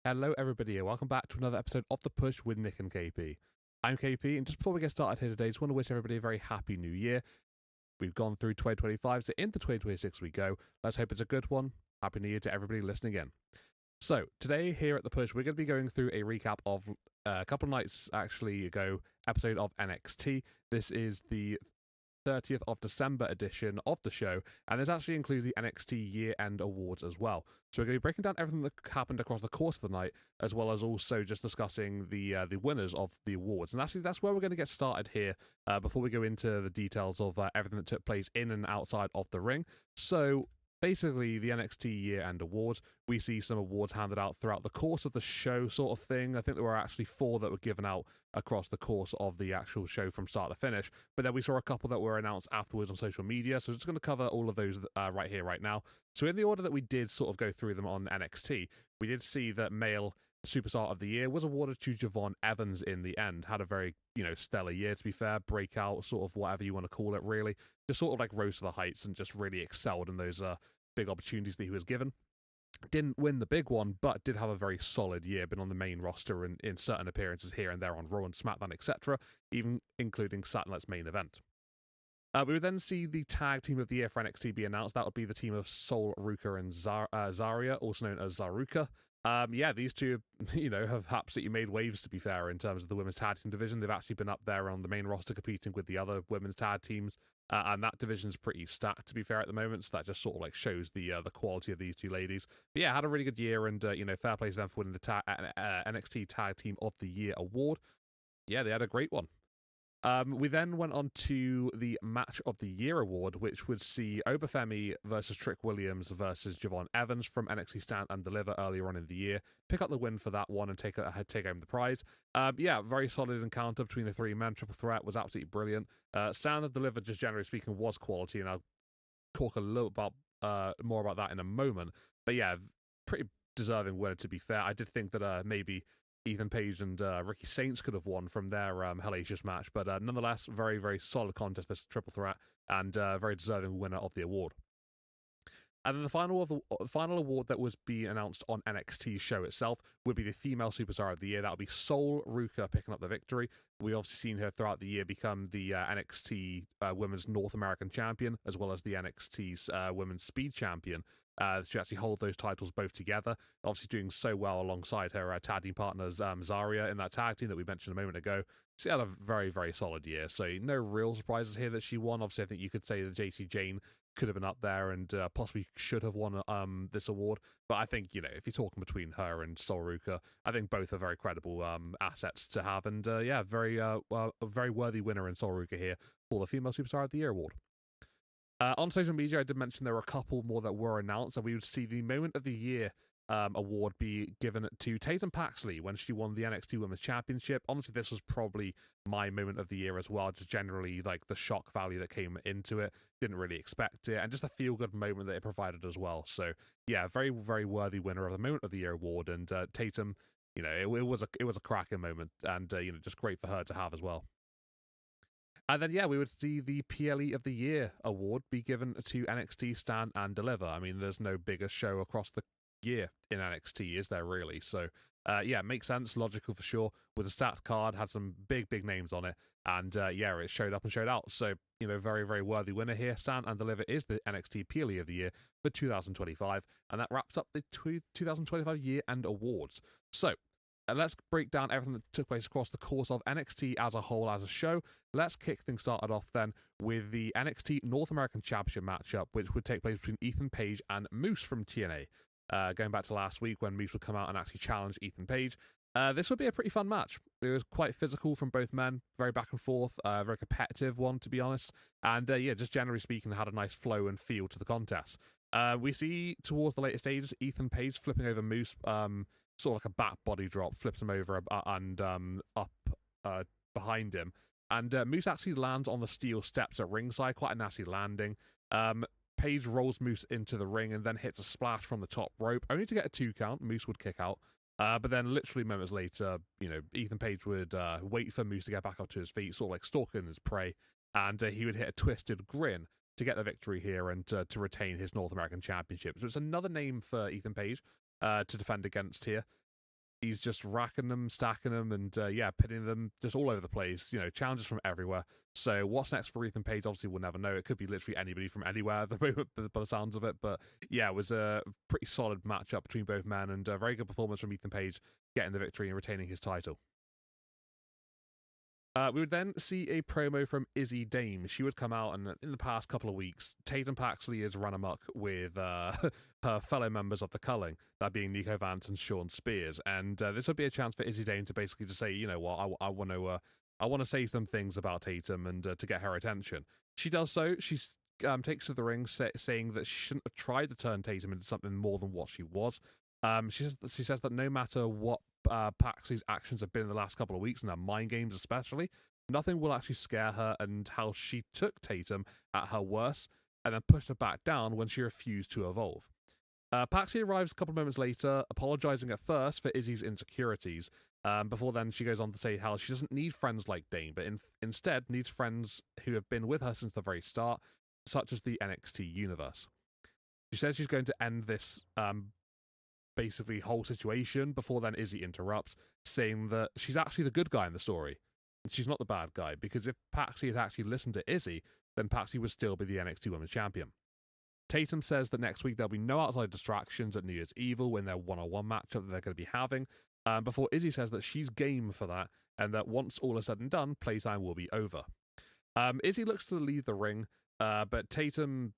Hello everybody and welcome back to another episode of The Push with Nick and KP. I'm KP, and just before we get started here today, just want to wish everybody a very happy new year. We've gone through 2025, so into 2026 we go. Let's hope it's a good one. Happy new year to everybody listening in. So, today here at The Push, we're going to be going through a recap of a couple of nights actually ago episode of NXT. This is the 30th of December edition of the show, and this actually includes the NXT year-end awards as well. So we're going to be breaking down everything that happened across the course of the night, as well as also just discussing the winners of the awards. And that's where we're going to get started here before we go into the details of everything that took place in and outside of the ring. So basically, the NXT year-end awards, we see some awards handed out throughout the course of the show sort of thing. I think there were actually 4 that were given out across the course of the actual show from start to finish, but then we saw a couple that were announced afterwards on social media, so we're just going to cover all of those right here, right now. So in the order that we did sort of go through them on NXT, we did see that male Superstar of the Year was awarded to Jevonevans in the end. Had a very, stellar year, to be fair. Breakout, sort of whatever you want to call it, really. Just sort of like rose to the heights and just really excelled in those big opportunities that he was given. Didn't win the big one, but did have a very solid year. Been on the main roster in certain appearances here and there on Raw and SmackDown, etc., even including Saturnight's main event. We would then see the tag team of the year for NXT be announced. That would be the team of Sol Ruka and Zarya, also known as Zaruka. These two, have absolutely made waves, to be fair, in terms of the women's tag team division. They've actually been up there on the main roster competing with the other women's tag teams, and that division's pretty stacked, to be fair, at the moment, so that just sort of like shows the quality of these two ladies. But yeah, had a really good year, and, fair play to them for winning the NXT Tag Team of the Year award. Yeah, they had a great one. We then went on to the Match of the Year award, which would see Obafemi versus Trick Williams versus Jevonevans from NXT Stand and Deliver earlier on in the year. Pick up the win for that one and take home the prize. Very solid encounter between the 3 men. Triple threat was absolutely brilliant. Stand and Deliver, just generally speaking, was quality, and I'll talk a little about more about that in a moment. But yeah, pretty deserving winner, to be fair. I did think that maybe Ethan Page and Ricky Saints could have won from their hellacious match, but nonetheless, very, very solid contest, this triple threat, and very deserving winner of the award. And then the final award that was being announced on NXT's show itself would be the Female Superstar of the Year. That would be Sol Ruka picking up the victory. We obviously seen her throughout the year become the NXT Women's North American Champion, as well as the NXT's Women's Speed Champion. She actually hold those titles both together, obviously doing so well alongside her tag team partners Zarya in that tag team that we mentioned a moment ago. She had a very, very solid year, so no real surprises here that she won. Obviously, I think you could say that JC Jane could have been up there and possibly should have won this award, but I think, if you're talking between her and Sol Ruka, I think both are very credible assets to have, and a very worthy winner in Sol Ruka here for the Female Superstar of the Year award. On social media, I did mention there were a couple more that were announced, and we would see the Moment of the Year award be given to Tatum Paxley when she won the NXT Women's Championship. Honestly, this was probably my Moment of the Year as well, just generally like the shock value that came into it. Didn't really expect it, and just a feel-good moment that it provided as well. So yeah, very, very worthy winner of the Moment of the Year award, and Tatum, it was a cracking moment, and just great for her to have as well. And then, we would see the PLE of the Year award be given to NXT Stand and Deliver. I mean, there's no bigger show across the year in NXT, is there really? So, makes sense, logical for sure. Was a stat card, had some big, big names on it, and it showed up and showed out. So, very, very worthy winner here. Stand and Deliver is the NXT PLE of the Year for 2025, and that wraps up the 2025 year-end awards. So, let's break down everything that took place across the course of NXT as a whole, as a show. Let's kick things started off then with the NXT North American Championship matchup, which would take place between Ethan Page and Moose from TNA. Going back to last week when Moose would come out and actually challenge Ethan Page. This would be a pretty fun match. It was quite physical from both men, very back and forth, very competitive one, to be honest. And just generally speaking, had a nice flow and feel to the contest. We see towards the later stages, Ethan Page flipping over Moose, sort of like a back body drop, flips him over and up behind him. And Moose actually lands on the steel steps at ringside, quite a nasty landing. Page rolls Moose into the ring and then hits a splash from the top rope, only to get a 2 count. Moose would kick out. But then literally moments later, Ethan Page would wait for Moose to get back up to his feet, sort of like stalking his prey, and he would hit a twisted grin to get the victory here and to retain his North American Championship. So it's another name for Ethan Page to defend against here. He's just racking them, stacking them, and yeah, pitting them just all over the place. You know, challenges from everywhere. So what's next for Ethan Page? Obviously, we'll never know. It could be literally anybody from anywhere at the moment, by the sounds of it. But yeah, it was a pretty solid matchup between both men, and a very good performance from Ethan Page, getting the victory and retaining his title. We would then see a promo from Izzy Dame. She would come out, and in the past couple of weeks, Tatum Paxley has run amok with her fellow members of the culling, that being Nico Vance and Sean Spears. And this would be a chance for Izzy Dame to basically just say, you know what, I want to say some things about Tatum and to get her attention. She does so. She takes to the ring, saying that she shouldn't have tried to turn Tatum into something more than what she was. She says that no matter what Paxley's actions have been in the last couple of weeks, and her mind games especially, nothing will actually scare her, and how she took Tatum at her worst and then pushed her back down when she refused to evolve. Paxley arrives a couple of moments later, apologizing at first for Izzy's insecurities. Before then, she goes on to say how she doesn't need friends like Dane, but instead needs friends who have been with her since the very start, such as the NXT universe. She says she's going to end this basically whole situation. Before then, Izzy interrupts, saying that she's actually the good guy in the story. She's not the bad guy, because if Paxley had actually listened to Izzy, then Paxley would still be the NXT Women's Champion. Tatum says that next week there'll be no outside distractions at New Year's Evil in their one-on-one matchup that they're going to be having, before Izzy says that she's game for that, and that once all is said and done, playtime will be over. Izzy looks to leave the ring, but Tatum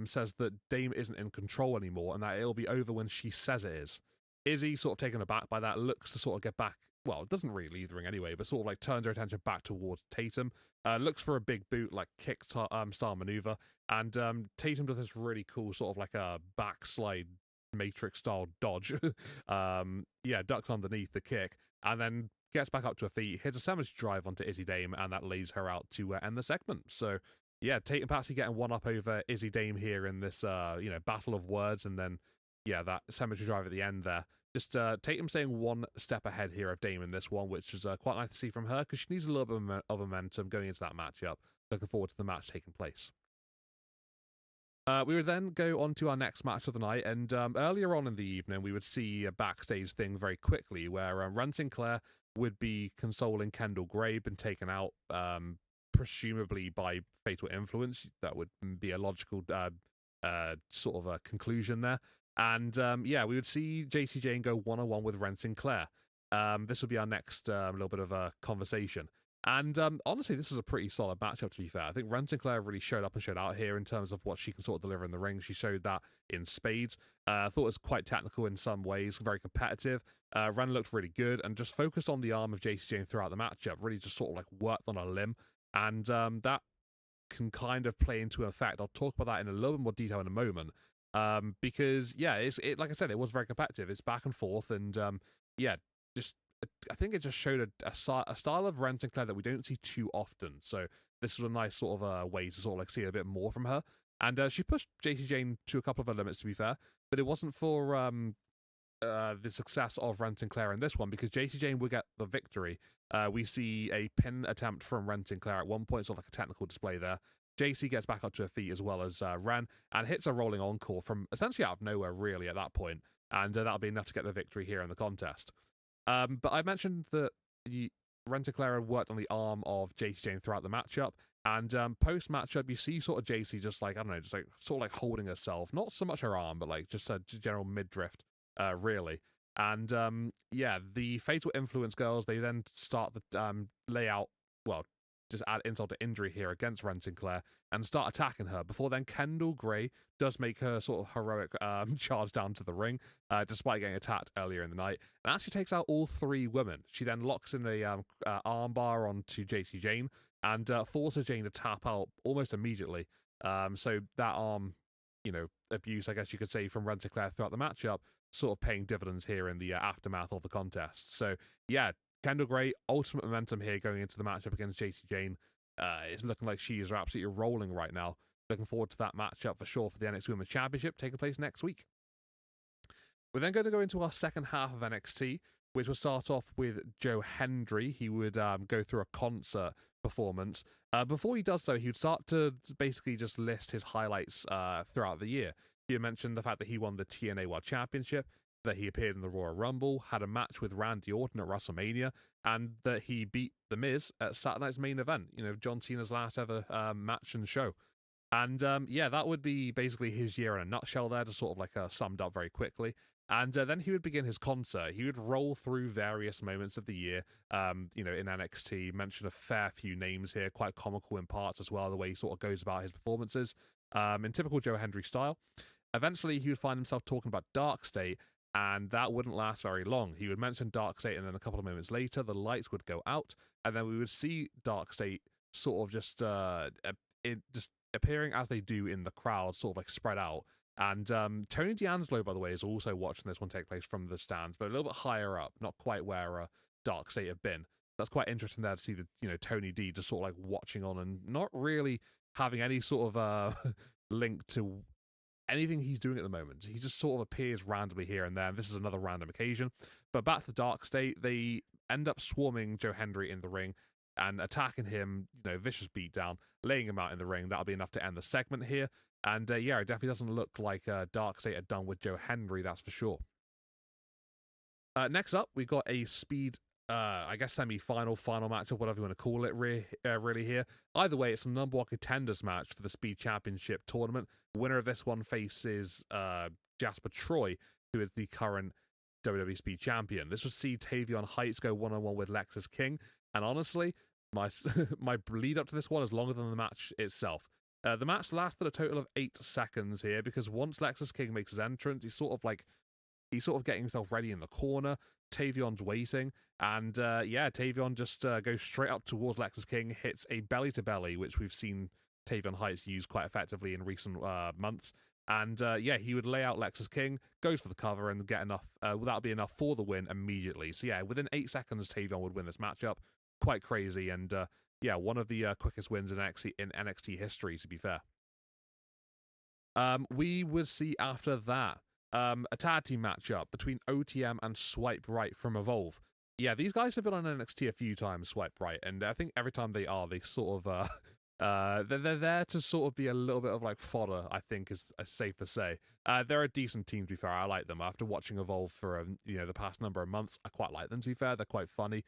says that Dame isn't in control anymore, and that it'll be over when she says it is. Izzy, sort of taken aback by that, looks to sort of get back. Well, it doesn't really leave the ring anyway, but sort of like turns her attention back towards Tatum. Looks for a big boot, like kick style maneuver, and Tatum does this really cool sort of like a backslide Matrix style dodge. Yeah, ducks underneath the kick, and then gets back up to her feet, hits a sandwich drive onto Izzy Dame, and that lays her out to end the segment. So yeah, Tatum Paxley getting one up over Izzy Dame here in this battle of words, and then yeah, that cemetery drive at the end there. Just Tatum staying one step ahead here of Dame in this one, which is quite nice to see from her, because she needs a little bit of momentum going into that matchup. Looking forward to the match taking place. We would then go on to our next match of the night, and earlier on in the evening, we would see a backstage thing very quickly, where Ren Sinclair would be consoling Kendall Gray, been taken out, presumably by fatal influence. That would be a logical sort of a conclusion there. And yeah, we would see JC Jane go one-on-one with Ren Sinclair. This would be our next little bit of a conversation. And honestly, this is a pretty solid matchup, to be fair. I think Ren Sinclair really showed up and showed out here in terms of what she can sort of deliver in the ring. She showed that in spades. I thought it was quite technical in some ways, very competitive. Ren looked really good and just focused on the arm of JC Jane throughout the matchup, really just sort of like worked on a limb. And that can kind of play into effect. I'll talk about that in a little bit more detail in a moment. Because yeah, it like I said, it was very competitive. It's back and forth, and yeah, just I think it just showed a style of Ren Sinclair that we don't see too often. So this was a nice sort of way to sort of like see a bit more from her. And she pushed JC Jane to a couple of her limits, to be fair, but it wasn't for the success of Ren Sinclair in this one, because JC Jane will get the victory. We see a pin attempt from Ren Sinclair at one point, sort of like a technical display there. JC gets back up to her feet as well as Ren, and hits a rolling encore from essentially out of nowhere, really, at that point. And that'll be enough to get the victory here in the contest. But I mentioned that Ren Sinclair had worked on the arm of JC Jane throughout the matchup. And post-matchup, you see sort of JC just like, I don't know, just like sort of like holding herself. Not so much her arm, but like just a general mid-drift, really. And yeah, the Fatal Influence girls, they then start the layout, well, just add insult to injury here against Ren Sinclair and start attacking her. Before then, Kendall Gray does make her sort of heroic charge down to the ring, despite getting attacked earlier in the night, and actually takes out all three women. She then locks in a armbar onto JC Jane and forces Jane to tap out almost immediately. So that arm, abuse, I guess you could say, from Ren Sinclair throughout the matchup, sort of paying dividends here in the aftermath of the contest. So yeah, Kendall Gray, ultimate momentum here going into the matchup against JC Jane. It's looking like she is absolutely rolling right now. Looking forward to that matchup for sure for the NXT Women's Championship taking place next week. We're then going to go into our second half of NXT, which will start off with Joe Hendry. He would go through a concert performance. Before he does so, he would start to basically just list his highlights throughout the year. He mentioned the fact that he won the TNA World Championship. that he appeared in the Royal Rumble, had a match with Randy Orton at WrestleMania, and that he beat The Miz at Saturday Night's Main Event, John Cena's last ever match and show. And yeah, that would be basically his year in a nutshell there, just sort of like summed up very quickly. And then he would begin his concert. He would roll through various moments of the year, in NXT, mention a fair few names here, quite comical in parts as well, the way he sort of goes about his performances, in typical Joe Hendry style. Eventually, he would find himself talking about Dark State, and that wouldn't last very long. He would mention Dark State, and then a couple of moments later, the lights would go out, and then we would see Dark State sort of just appearing as they do in the crowd, sort of like spread out. And Tony D'Angelo, by the way, is also watching this one take place from the stands, but a little bit higher up, not quite where Dark State have been. That's quite interesting there to see the Tony D just sort of like watching on and not really having any sort of link to anything he's doing at the moment. He just sort of appears randomly here and there, and this is another random occasion. But back to the Dark State, they end up swarming Joe Hendry in the ring and attacking him, vicious beatdown, laying him out in the ring. That'll be enough to end the segment here. And yeah, it definitely doesn't look like Dark State had done with Joe Hendry, that's for sure. Next up, we got a speed, I guess, semi-final, final matchup, whatever you want to call it, really here. Either way, it's a number one contenders match for the Speed Championship tournament. The winner of this one faces Jasper Troy, who is the current WWE Speed Champion. This would see Tavion Heights go one-on-one with Lexis King. And honestly, my lead up to this one is longer than the match itself. The match lasted a total of 8 seconds here, because once Lexis King makes his entrance, he's sort of getting himself ready in the corner. Tavion's waiting, and yeah, Tavion just goes straight up towards Lexis King, hits a belly to belly, which we've seen Tavion Heights use quite effectively in recent months. And yeah, he would lay out Lexis King, goes for the cover, and get enough. That'll be enough for the win immediately. So yeah, within 8 seconds, Tavion would win this matchup. Quite crazy, and yeah, one of the quickest wins in NXT history, to be fair. We would see after that a tag team matchup between OTM and Swipe Right from Evolve. Yeah, these guys have been on NXT a few times, Swipe Right, and I think every time they sort of they're there to sort of be a little bit of like fodder, I think is safe to say. They're a decent team, to be fair. I like them. After watching Evolve for the past number of months, I quite like them, to be fair. They're quite funny.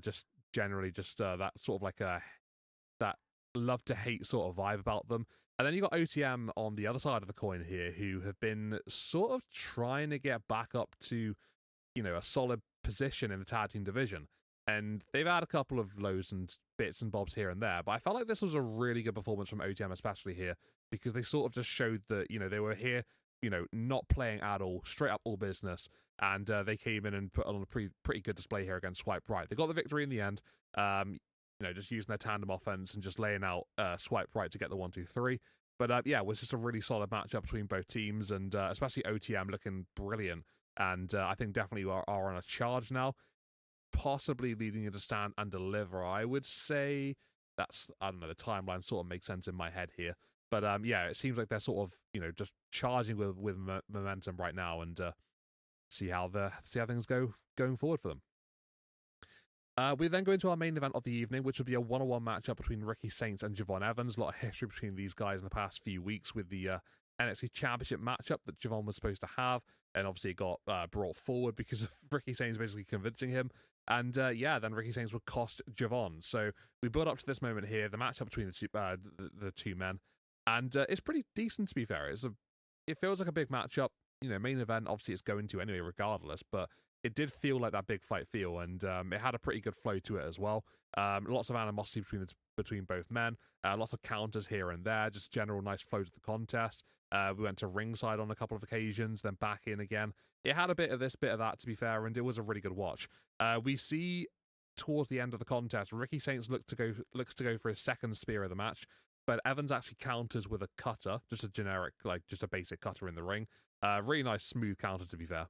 Just generally just that sort of like that love to hate sort of vibe about them. And then you got OTM on the other side of the coin here, who have been sort of trying to get back up to a solid position in the tag team division. And they've had a couple of lows and bits and bobs here and there, but I felt like this was a really good performance from OTM, especially here, because they sort of just showed that they were here not playing at all, straight up all business, and they came in and put on a pretty good display here against Swipe Right. They got the victory in the end, just using their tandem offense and just laying out Swipe Right to get the 1-2-3. But yeah, it was just a really solid matchup between both teams, and especially OTM looking brilliant, and I think definitely are on a charge now, possibly leading into Stand and Deliver. I would say that's, I don't know, the timeline sort of makes sense in my head here. But yeah, it seems like they're sort of just charging with momentum right now, and see how things going forward for them. We then go into our main event of the evening, which would be a one-on-one matchup between Ricky Saints and Javon Evans. A lot of history between these guys in the past few weeks with the NXT Championship matchup that Javon was supposed to have, and obviously it got brought forward because of Ricky Saints basically convincing him. And yeah, then Ricky Saints would cost Javon. So we build up to this moment here, the matchup between the two men, and it's pretty decent, to be fair. It feels like a big matchup. Main event, obviously it's going to anyway regardless, but it did feel like that big fight feel, and it had a pretty good flow to it as well. Lots of animosity between both men, lots of counters here and there, just general nice flow to the contest. We went to ringside on a couple of occasions, then back in again. It had a bit of this, bit of that, to be fair, and it was a really good watch. We see towards the end of the contest, Ricky Saints looks to go for his second spear of the match, but Evans actually counters with a cutter, just a generic, just a basic cutter in the ring. Really nice, smooth counter, to be fair.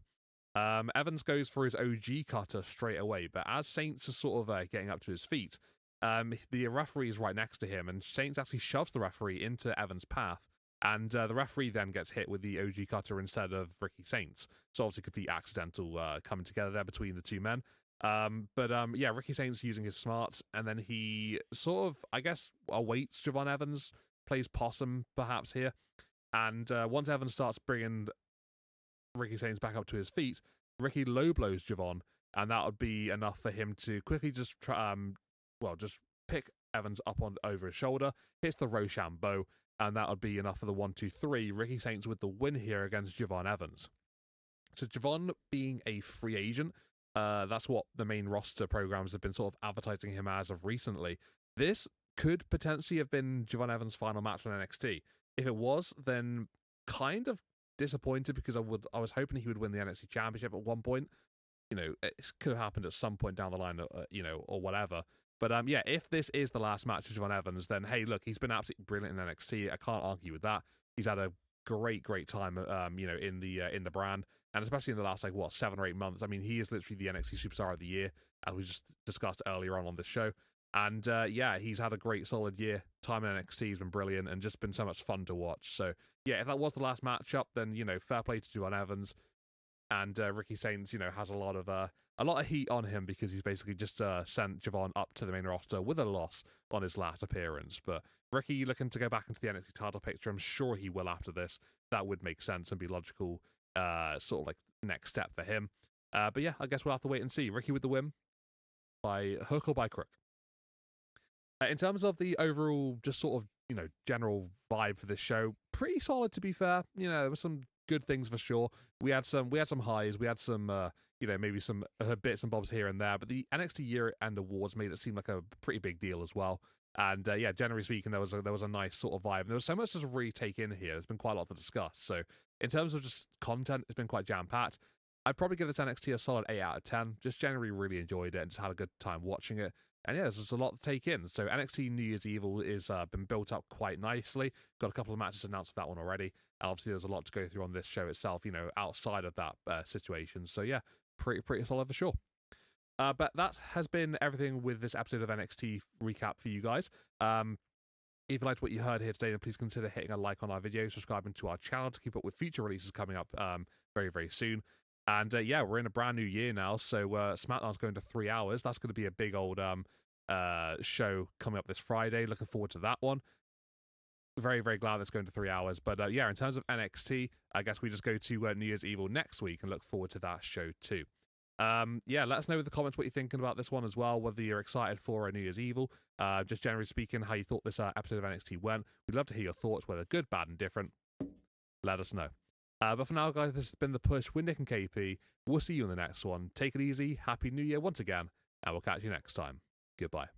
Evans goes for his OG cutter straight away, but as Saints is sort of getting up to his feet, the referee is right next to him, and Saints actually shoves the referee into Evans' path, and the referee then gets hit with the OG cutter instead of Ricky Saints. So obviously complete accidental coming together there between the two men. But yeah, Ricky Saints using his smarts, and then he sort of, I guess, awaits Javon Evans, plays possum perhaps here, and once Evans starts bringing Ricky Saints back up to his feet, Ricky low blows Javon, and that would be enough for him to quickly just just pick Evans up on over his shoulder, hits the Rochambeau, and that would be enough for the 1-2-3. Ricky Saints with the win here against Javon Evans. So Javon being a free agent, that's what the main roster programs have been sort of advertising him as of recently. This could potentially have been Javon Evans' final match on NXT. If it was, then kind of disappointed, because I was hoping he would win the NXT Championship at one point. You know, it could have happened at some point down the line, or whatever. But if this is the last match of Javon Evans, then hey, look, he's been absolutely brilliant in NXT. I can't argue with that. He's had a great time, in the brand, and especially in the last 7 or 8 months. I mean, he is literally the NXT Superstar of the Year, as we just discussed earlier on this show. And he's had a great solid year. Time in NXT has been brilliant and just been so much fun to watch. So yeah, if that was the last matchup, then fair play to Javon Evans. And Ricky Saints, has a lot of heat on him, because he's basically just sent Javon up to the main roster with a loss on his last appearance. But Ricky looking to go back into the NXT title picture. I'm sure he will after this. That would make sense and be logical, sort of like next step for him. But yeah, I guess we'll have to wait and see. Ricky with the win by hook or by crook. In terms of the overall, just sort of, general vibe for this show, pretty solid, to be fair. There were some good things for sure. We had some highs. We had some, maybe some bits and bobs here and there. But the NXT Year-End Awards made it seem like a pretty big deal as well. And generally speaking, there was a nice sort of vibe. And there was so much to really take in here. There's been quite a lot to discuss. So in terms of just content, it's been quite jam-packed. I'd probably give this NXT a solid 8 out of 10. Just generally really enjoyed it and just had a good time watching it. And yeah, there's just a lot to take in. So NXT New Year's Evil is been built up quite nicely. Got a couple of matches announced for that one already. And obviously there's a lot to go through on this show itself, outside of that situation. So yeah, pretty solid for sure. But that has been everything with this episode of NXT Recap for you guys. If you liked what you heard here today, then please consider hitting a like on our video, subscribing to our channel to keep up with future releases coming up very, very soon. And we're in a brand new year now, so SmackDown's going to 3 hours. That's going to be a big old show coming up this Friday. Looking forward to that one. Very, very glad that's going to 3 hours. But in terms of NXT, I guess we just go to New Year's Evil next week and look forward to that show too. Let us know in the comments what you're thinking about this one as well, whether you're excited for New Year's Evil, just generally speaking, how you thought this episode of NXT went. We'd love to hear your thoughts, whether good, bad, and different. Let us know. But for now, guys, this has been The Push with Nick and KP. We'll see you in the next one. Take it easy. Happy New Year once again, and we'll catch you next time. Goodbye.